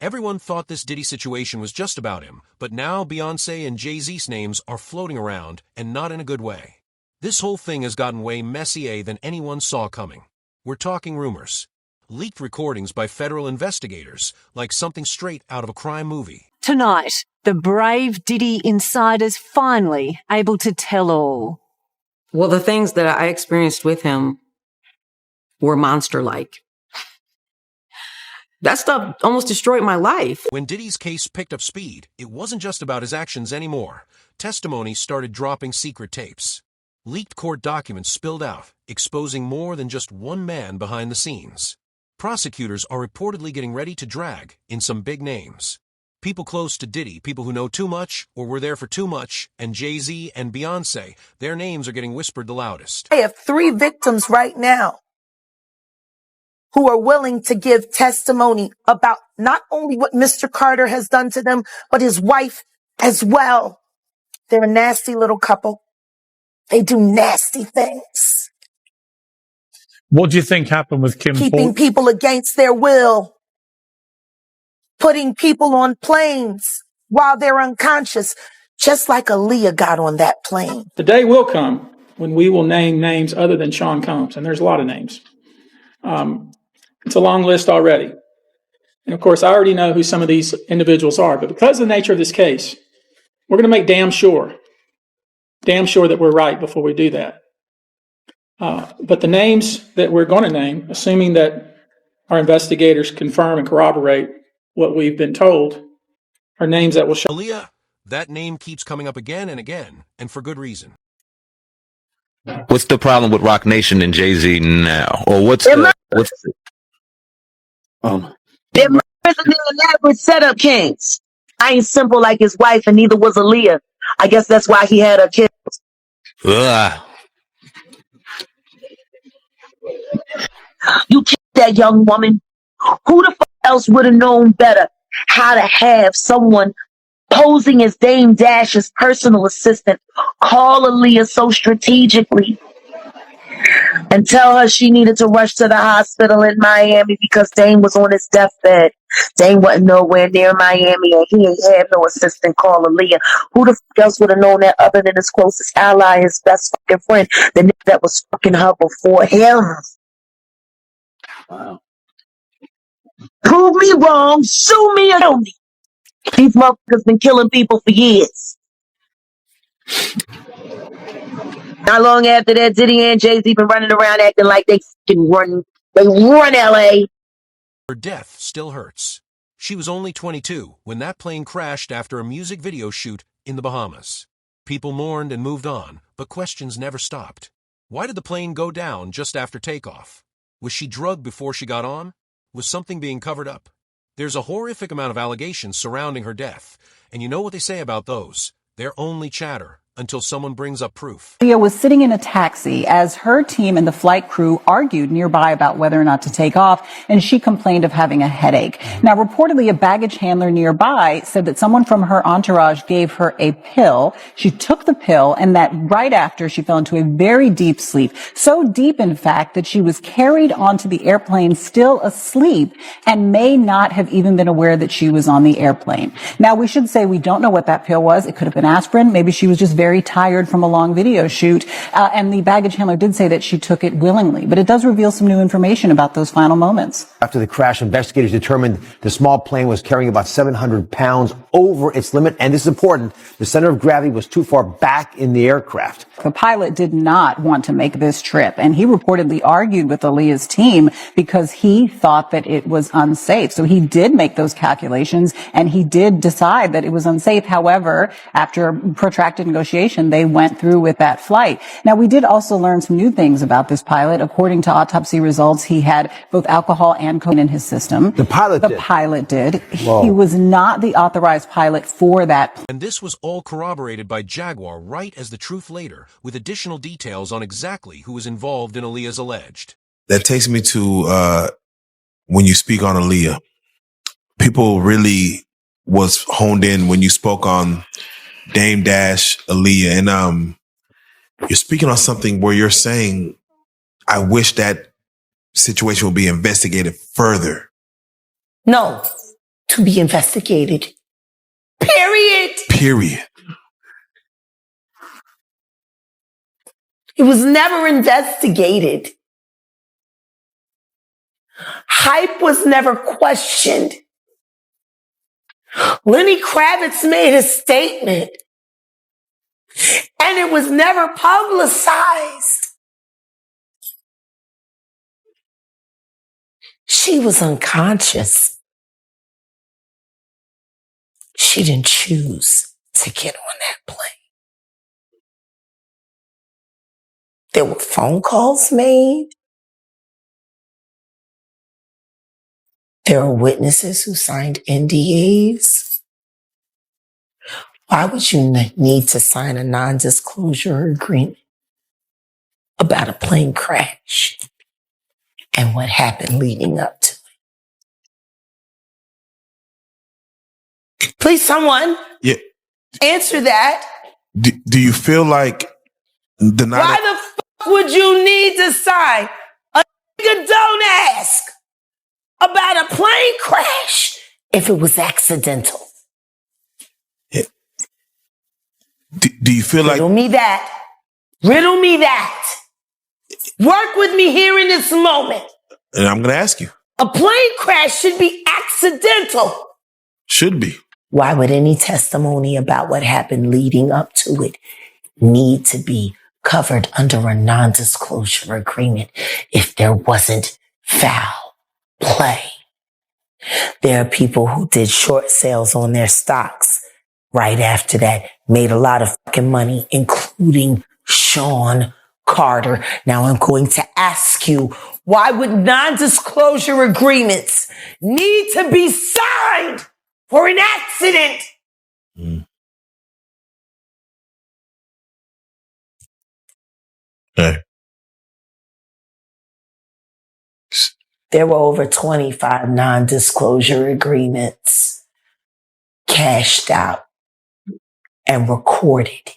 Everyone thought this Diddy situation was just about him, but now Beyonce and Jay-Z's names are floating around, and not in a good way. This whole thing has gotten way messier than anyone saw coming. We're talking rumors. Leaked recordings by federal investigators, like something straight out of a crime movie. Tonight, the brave Diddy insiders finally able to tell all. Well, the things that I experienced with him were monster-like. That stuff almost destroyed my life. When Diddy's case picked up speed, it wasn't just about his actions anymore. Testimony started dropping secret tapes. Leaked court documents spilled out, exposing more than just one man behind the scenes. Prosecutors are reportedly getting ready to drag in some big names. People close to Diddy, people who know too much or were there for too much, and Jay-Z and Beyonce, their names are getting whispered the loudest. I have 3 victims right now who are willing to give testimony about not only what Mr. Carter has done to them, but his wife as well. They're a nasty little couple. They do nasty things. What do you think happened with Kim? Keeping people against their will. Putting people on planes while they're unconscious, just like Aaliyah got on that plane. The day will come when we will name names other than Sean Combs, and there's a lot of names. It's a long list already. And of course, I already know who some of these individuals are, but because of the nature of this case, we're going to make damn sure that we're right before we do that. But the names that we're going to name, assuming that our investigators confirm and corroborate what we've been told, are names that will show. Aaliyah, that name keeps coming up again and again, and for good reason. What's the problem with Rock Nation and Jay-Z now? Or what's They're murderers and they're elaborate setup kings. I ain't simple like his wife, and neither was Aaliyah. I guess that's why he had her killed. Ugh. You killed that young woman. Who the fuck else would have known better how to have someone posing as Dame Dash's personal assistant call Aaliyah so strategically and tell her she needed to rush to the hospital in Miami because Dame was on his deathbed. Dame wasn't nowhere near Miami, and he ain't had no assistant call Aaliyah. Who the fuck else would have known that other than his closest ally, his best fucking friend, the nigga that was fucking her before him? Wow. Prove me wrong, sue me or kill me. These motherfuckers been killing people for years. Not long after that, Diddy and Jay-Z been running around acting like they run LA. Her death still hurts. She was only 22 when that plane crashed after a music video shoot in the Bahamas. People mourned and moved on, but questions never stopped. Why did the plane go down just after takeoff? Was she drugged before she got on? Was something being covered up? There's a horrific amount of allegations surrounding her death, and you know what they say about those. They're only chatter until someone brings up proof. Aaliyah was sitting in a taxi as her team and the flight crew argued nearby about whether or not to take off, and she complained of having a headache. Now, reportedly, a baggage handler nearby said that someone from her entourage gave her a pill. She took the pill, and that right after she fell into a very deep sleep. So deep, in fact, that she was carried onto the airplane still asleep and may not have even been aware that she was on the airplane. Now, we should say we don't know what that pill was. It could have been aspirin. Maybe she was just very tired from a long video shoot. And the baggage handler did say that she took it willingly. But it does reveal some new information about those final moments. After the crash, investigators determined the small plane was carrying about 700 pounds over its limit. And this is important. The center of gravity was too far back in the aircraft. The pilot did not want to make this trip, and he reportedly argued with Aaliyah's team because he thought that it was unsafe. So he did make those calculations, and he did decide that it was unsafe. However, after protracted negotiation, they went through with that flight. Now, we did also learn some new things about this pilot. According to autopsy results, he had both alcohol and cocaine in his system. The pilot did. Whoa. He was not the authorized pilot for that. And this was all corroborated by Jaguar right as the truth later, with additional details on exactly who was involved in Aaliyah's alleged. That takes me to when you speak on Aaliyah. People really was honed in when you spoke on Dame Dash, Aaliyah, and you're speaking on something where you're saying, I wish that situation would be investigated further. No, to be investigated. Period. Period. It was never investigated. Hype was never questioned. Lenny Kravitz made a statement, and it was never publicized. She was unconscious. She didn't choose to get on that plane. There were phone calls made. There are witnesses who signed NDAs. Why would you need to sign a non-disclosure agreement about a plane crash and what happened leading up to it? Please, someone answer that. Do you feel like Why the fuck would you need to sign? A nigga don't ask about a plane crash if it was accidental. Do you feel like... Riddle me that. Riddle me that. Work with me here in this moment. And I'm going to ask you. A plane crash should be accidental. Should be. Why would any testimony about what happened leading up to it need to be covered under a non-disclosure agreement if there wasn't foul play? There are people who did short sales on their stocks right after that, made a lot of fucking money, including Sean Carter. Now I'm going to ask you, why would non-disclosure agreements need to be signed for an accident? Hey. There were over 25 non-disclosure agreements cashed out and recorded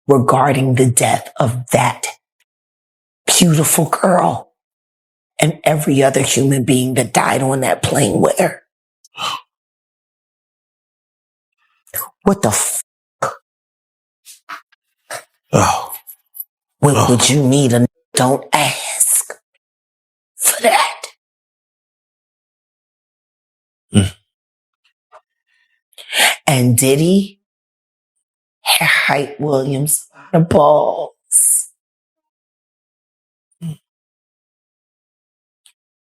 regarding the death of that beautiful girl and every other human being that died on that plane with her. What the fuck? What would you need a don't ask for that? And Diddy had Hype Williams the balls.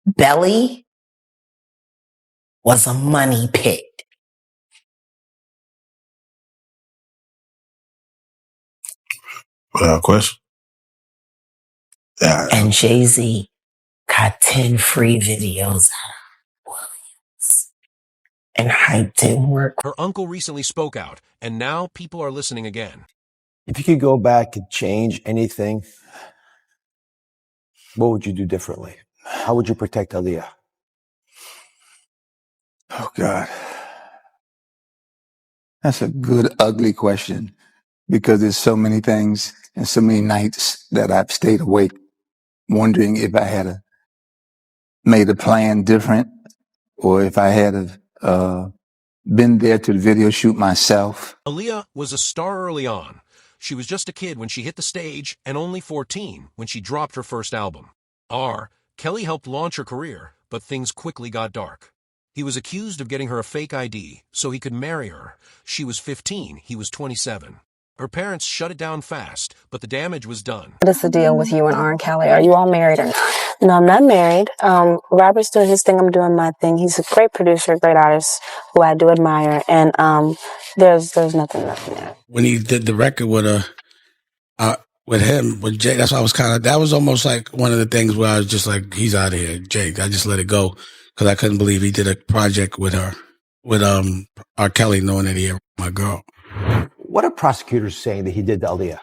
Belly was a money pit. Without question. And Jay-Z got 10 free videos out of Williams. And Hype didn't work. Her uncle recently spoke out, and now people are listening again. If you could go back and change anything, what would you do differently? How would you protect Aaliyah? Oh, God. That's a good, ugly question, because there's so many things and so many nights that I've stayed awake wondering if I had made a plan different, or if I had been there to the video shoot myself. Aaliyah was a star early on. She was just a kid when she hit the stage and only 14 when she dropped her first album. Kelly helped launch her career, but things quickly got dark. He was accused of getting her a fake ID so he could marry her. She was 15, he was 27. Her parents shut it down fast, but the damage was done. What is the deal with you and R. Kelly? Are you all married or not? No, I'm not married. Robert's doing his thing. I'm doing my thing. He's a great producer, great artist who I do admire. And there's nothing there. When he did the record with Jay, that's why I was that was almost like one of the things where I was just like, he's out of here, Jake. I just let it go because I couldn't believe he did a project with her, with R. Kelly, knowing that he had my girl. What are prosecutors saying that he did to Aaliyah?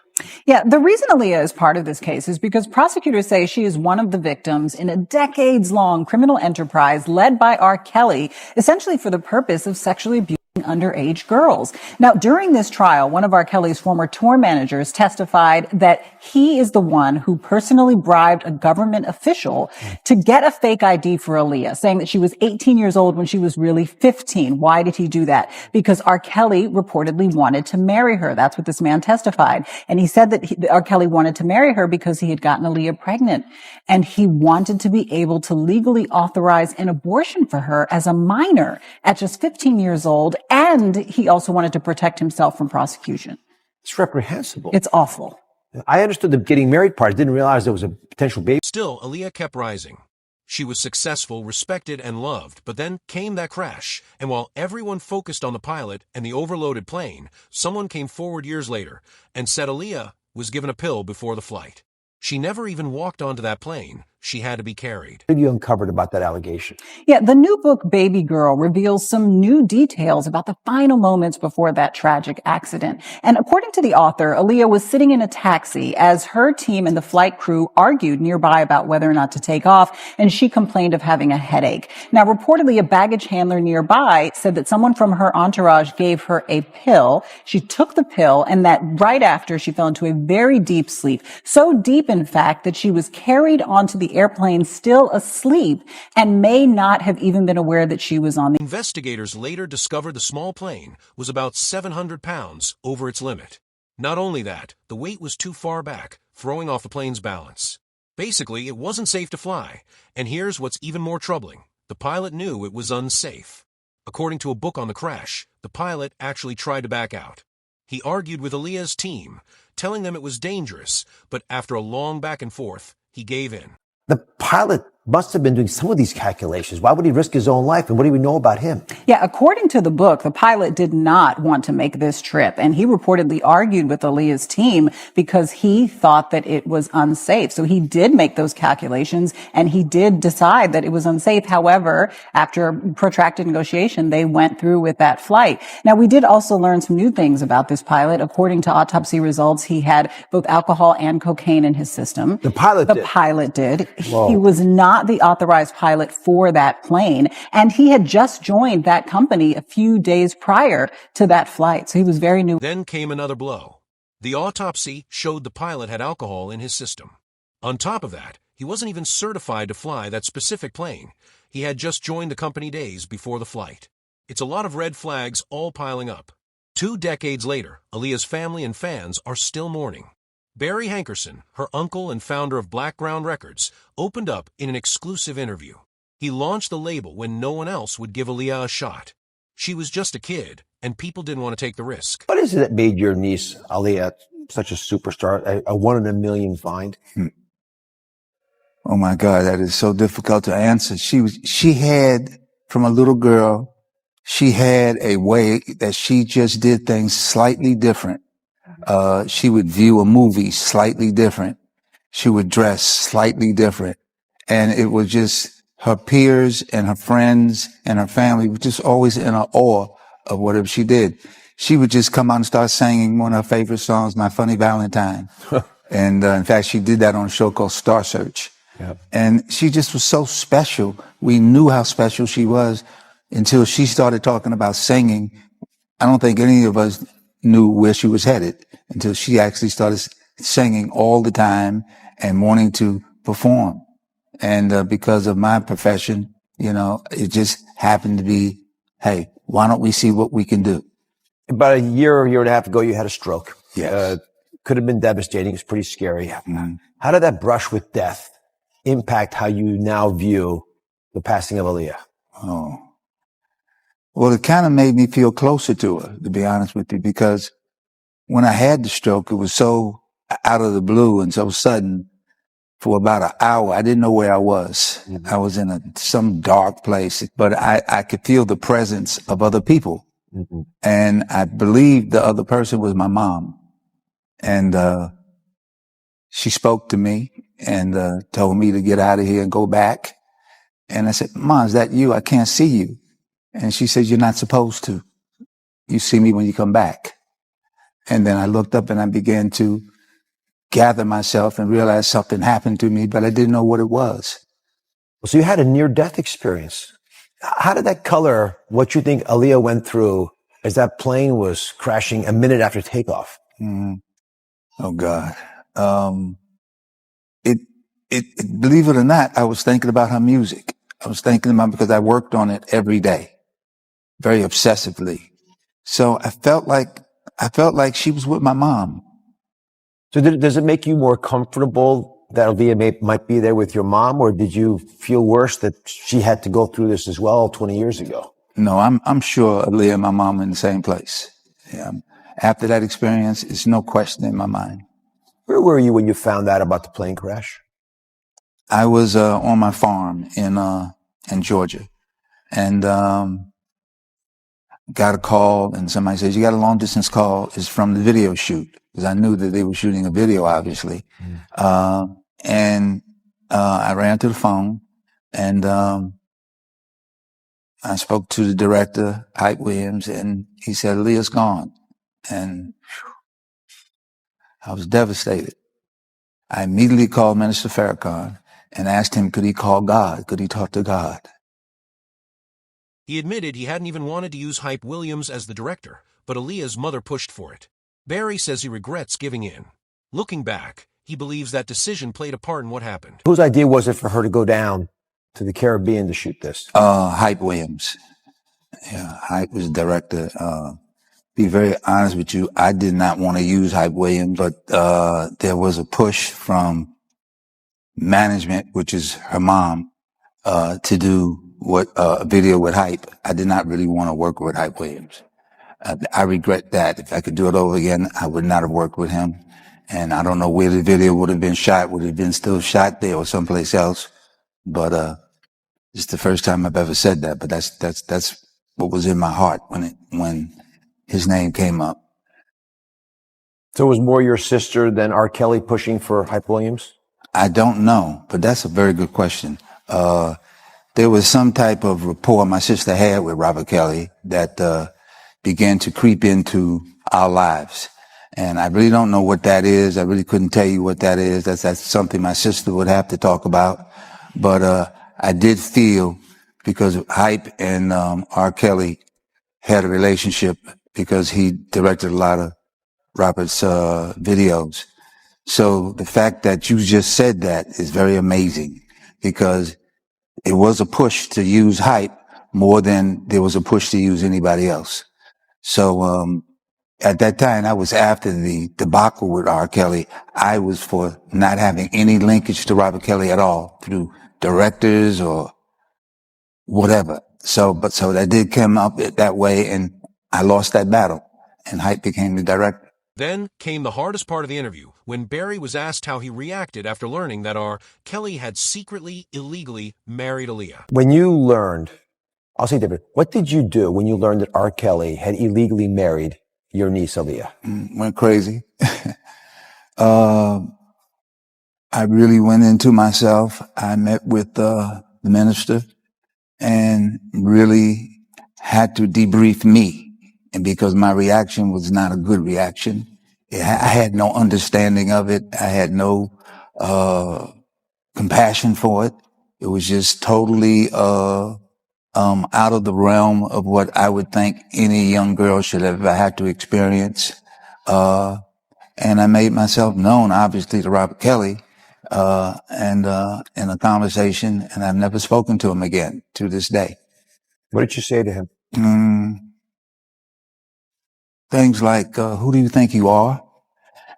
Yeah, the reason Aaliyah is part of this case is because prosecutors say she is one of the victims in a decades-long criminal enterprise led by R. Kelly, essentially for the purpose of sexually abusing underage girls. Now, during this trial, one of R. Kelly's former tour managers testified that he is the one who personally bribed a government official to get a fake ID for Aaliyah, saying that she was 18 years old when she was really 15. Why did he do that? Because R. Kelly reportedly wanted to marry her. That's what this man testified. And he said that R. Kelly wanted to marry her because he had gotten Aaliyah pregnant. And he wanted to be able to legally authorize an abortion for her as a minor at just 15 years old. And he also wanted to protect himself from prosecution. It's reprehensible. It's awful. I understood the getting married part. I didn't realize there was a potential baby. Still, Aaliyah kept rising. She was successful, respected, and loved, but then came that crash. And while everyone focused on the pilot and the overloaded plane, someone came forward years later and said Aaliyah was given a pill before the flight. She never even walked onto that plane. She had to be carried. What have you uncovered about that allegation? Yeah, the new book, Baby Girl, reveals some new details about the final moments before that tragic accident. And according to the author, Aaliyah was sitting in a taxi as her team and the flight crew argued nearby about whether or not to take off, and she complained of having a headache. Now, reportedly, a baggage handler nearby said that someone from her entourage gave her a pill. She took the pill, and that right after, she fell into a very deep sleep. So deep, in fact, that she was carried onto the airplane still asleep and may not have even been aware that she was on the... Investigators later discovered the small plane was about 700 pounds over its limit. Not only that, the weight was too far back, throwing off the plane's balance. Basically, it wasn't safe to fly. And here's what's even more troubling. The pilot knew it was unsafe. According to a book on the crash, the pilot actually tried to back out. He argued with Aaliyah's team, telling them it was dangerous, but after a long back and forth, he gave in. The pilot must have been doing some of these calculations. Why would he risk his own life? And what do we know about him? Yeah, according to the book, the pilot did not want to make this trip. And he reportedly argued with Aaliyah's team because he thought that it was unsafe. So he did make those calculations and he did decide that it was unsafe. However, after protracted negotiation, they went through with that flight. Now, we did also learn some new things about this pilot. According to autopsy results, he had both alcohol and cocaine in his system. The pilot did. Whoa. He was not the authorized pilot for that plane. And he had just joined that company a few days prior to that flight. So he was very new. Then came another blow. The autopsy showed the pilot had alcohol in his system. On top of that, he wasn't even certified to fly that specific plane. He had just joined the company days before the flight. It's a lot of red flags all piling up. 2 decades later, Aaliyah's family and fans are still mourning. Barry Hankerson, her uncle and founder of Blackground Records, opened up in an exclusive interview. He launched the label when no one else would give Aaliyah a shot. She was just a kid, and people didn't want to take the risk. What is it that made your niece, Aaliyah, such a superstar, a 1 in a million find? Oh my God, that is so difficult to answer. She had, from a little girl, she had a way that she just did things slightly different. She would view a movie slightly different. She would dress slightly different. And it was just her peers and her friends and her family were just always in awe of whatever she did. She would just come out and start singing one of her favorite songs, My Funny Valentine. And in fact, she did that on a show called Star Search. Yep. And she just was so special. We knew how special she was until she started talking about singing. I don't think any of us knew where she was headed until she actually started singing all the time and wanting to perform. And because of my profession, you know, it just happened to be, hey, why don't we see what we can do? About a year and a half ago, you had a stroke. Yes. Could have been devastating. It's pretty scary. Mm-hmm. How did that brush with death impact how you now view the passing of Aaliyah? Oh. Well, it kind of made me feel closer to her, to be honest with you, because when I had the stroke, it was so out of the blue and so sudden. For about an hour, I didn't know where I was. Mm-hmm. I was in some dark place, but I could feel the presence of other people. Mm-hmm. And I believed the other person was my mom. And she spoke to me and told me to get out of here and go back. And I said, Mom, is that you? I can't see you. And she said, you're not supposed to. You see me when you come back. And then I looked up and I began to gather myself and realize something happened to me, but I didn't know what it was. So you had a near-death experience. How did that color what you think Aaliyah went through as that plane was crashing a minute after takeoff. Oh God. Believe it or not, I was thinking about her music. I was thinking about, because I worked on it every day, very obsessively. So I felt like she was with my mom. So does it make you more comfortable that Aaliyah might be there with your mom, or did you feel worse that she had to go through this as well 20 years ago? No, I'm sure Aaliyah and my mom are in the same place. Yeah. After that experience, it's no question in my mind. Where were you when you found out about the plane crash? I was on my farm in Georgia, and got a call, and somebody says, "You got a long distance call. It's from the video shoot," because I knew that they were shooting a video, obviously. And I ran to the phone, and I spoke to the director, Hype Williams, and he said, "Aaliyah's gone." And I was devastated. I immediately called Minister Farrakhan and asked him, could he call God? Could he talk to God? He admitted he hadn't even wanted to use Hype Williams as the director, but Aaliyah's mother pushed for it. Barry says he regrets giving in. Looking back, he believes that decision played a part in what happened. Whose idea was it for her to go down to the Caribbean to shoot this? Hype Williams. Yeah, Hype was the director. Be very honest with you, I did not want to use Hype Williams, but there was a push from management, which is her mom, to do a video with Hype. I did not really want to work with Hype Williams. I regret that. If I could do it over again, I would not have worked with him. And I don't know where the video would have been shot. Would it have been still shot there or someplace else? But it's the first time I've ever said that. But that's what was in my heart when his name came up. So it was more your sister than R. Kelly pushing for Hype Williams? I don't know, but that's a very good question. There was some type of rapport my sister had with Robert Kelly that began to creep into our lives. And I really don't know what that is. I really couldn't tell you what that is. That's something my sister would have to talk about. But I did feel, because Hype and R. Kelly had a relationship, because he directed a lot of Robert's videos. So the fact that you just said that is very amazing, because it was a push to use Hype more than there was a push to use anybody else. So at that time, I was after the debacle with R. Kelly. I was for not having any linkage to Robert Kelly at all through directors or whatever. So that did come up that way, and I lost that battle, and Hype became the director. Then came the hardest part of the interview, when Barry was asked how he reacted after learning that R. Kelly had secretly, illegally married Aaliyah. When you learned, I'll say David, what did you do when you learned that R. Kelly had illegally married your niece Aaliyah? Went crazy. I really went into myself. I met with the minister and really had to debrief me. And because my reaction was not a good reaction, I had no understanding of it. I had no compassion for it. It was just totally out of the realm of what I would think any young girl should have had to experience. And I made myself known, obviously, to Robert Kelly, and in a conversation, and I've never spoken to him again to this day. What did you say to him? Things like, who do you think you are?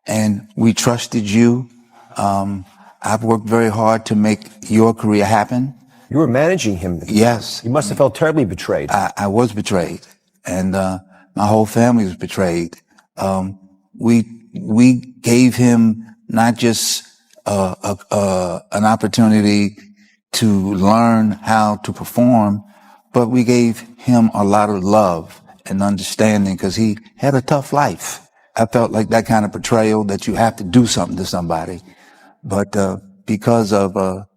And we trusted you. I've worked very hard to make your career happen. You were managing him. Yes. You must have felt terribly betrayed. I was betrayed. And my whole family was betrayed. We gave him not just an opportunity to learn how to perform, but we gave him a lot of love and understanding, because he had a tough life. I felt like that kind of betrayal, that you have to do something to somebody. But because of the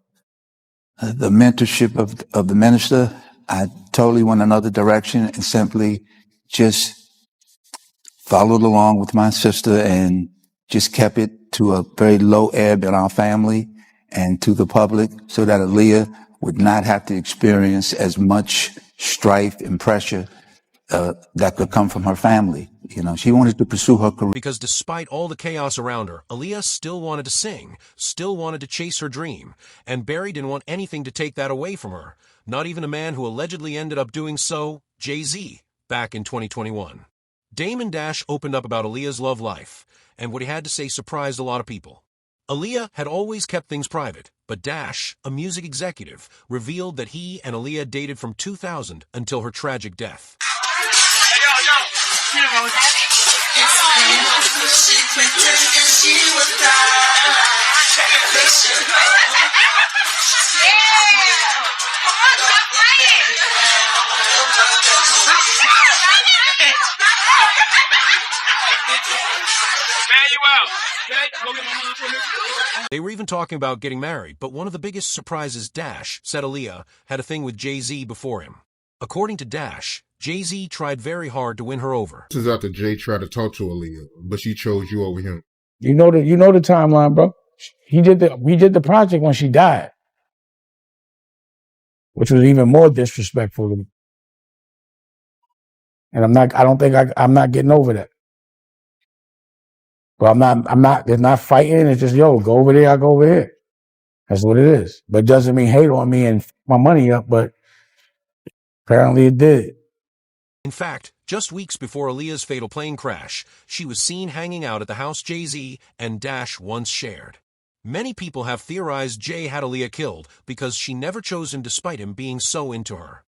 mentorship of the minister, I totally went another direction and simply just followed along with my sister and just kept it to a very low ebb in our family and to the public, so that Aaliyah would not have to experience as much strife and pressure that could come from her family. You know, she wanted to pursue her career. Because despite all the chaos around her, Aaliyah still wanted to sing, still wanted to chase her dream, and Barry didn't want anything to take that away from her, not even a man who allegedly ended up doing so, Jay-Z, back in 2021. Damon Dash opened up about Aaliyah's love life, and what he had to say surprised a lot of people. Aaliyah had always kept things private, but Dash, a music executive, revealed that he and Aaliyah dated from 2000 until her tragic death. They were even talking about getting married, but one of the biggest surprises, Dash said Aaliyah had a thing with Jay-Z before him. According to Dash, Jay-Z tried very hard to win her over. This is after Jay tried to talk to Aaliyah, but she chose you over him. You know the timeline, bro. We did the project when she died, which was even more disrespectful to me. And I'm not getting over that. But it's not fighting. It's just, yo, go over there, I go over here. That's what it is. But it doesn't mean hate on me and my money up, but apparently it did. In fact, just weeks before Aaliyah's fatal plane crash, she was seen hanging out at the house Jay-Z and Dash once shared. Many people have theorized Jay had Aaliyah killed because she never chose him despite him being so into her.